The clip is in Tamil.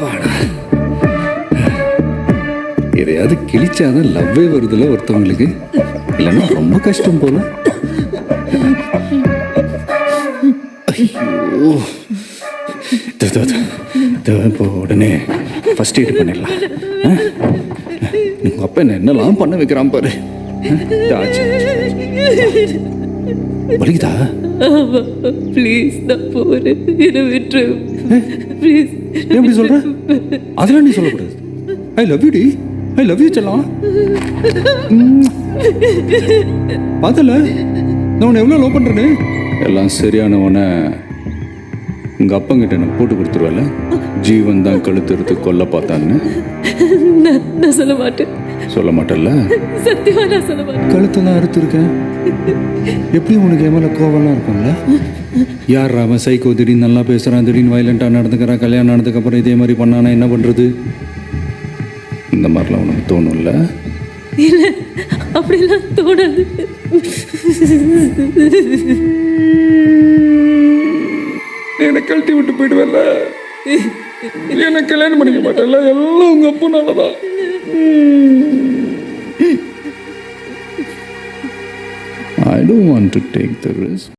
அப்பாடா. எதையாவது கிழிச்சாதான் லவ்வே வருதுல ஒருத்தவங்களுக்கு, இல்லைன்னா ரொம்ப கஷ்டம் போல. ஐயோ, இப்போ உடனே ஃபர்ஸ்ட் எய்ட் பண்ணிடலாம். உங்க அப்பா என்னெல்லாம் பண்ண வைக்கிறான் பாரு. வலிக்குதா? ப்ளீஸ் நான் போறேன், என்ன விட்டுரு ப்ளீஸ். எப்படி சொல்ற? அதெல்லாம் நீ சொல்லக்கூடாது. ஐ லவ் யூ டி, ஐ லவ் யூ செல்லம். பார்த்தல நான் உன்னை எவ்வளோ லவ் பண்ணுறேன்னு. எல்லாம் சரியானவனை உங்கள் அப்பங்கிட்ட எனக்கு போட்டு கொடுத்துருவல, ஜீவன் தான் கழுத்துறது கொல்ல பார்த்தான்னு. நான் சொல்ல மாட்டேன். சொல்ல மாட்டேல்ல? சத்தியமா நான் சொல்ல மாட்டேன். கழுத்தெல்லாம் அறுத்துருக்கேன். எப்படி உனக்கு என் மேலே கோவம்லாம் இருக்கும்ல? யார் அவன் சைக்கோ, திடீர்னு நல்லா பேசுகிறான், திடீர்னு வயலண்ட்டாக நடந்துக்கிறான், கல்யாணம் ஆனதுக்கப்புறம் இதே மாதிரி பண்ணானா என்ன பண்ணுறது? இந்த மாதிரிலாம் உனக்கு தோணும்ல? இல்லை, அப்படிலாம் தோணாது. என்னை கழட்டி விட்டு போயிடுவேல்ல, என்னை கல்யாணம் பண்ணிக்க மாட்டேன்ல, எல்லாம் உங்க அப்பனாலதான். I don't want to take the risk.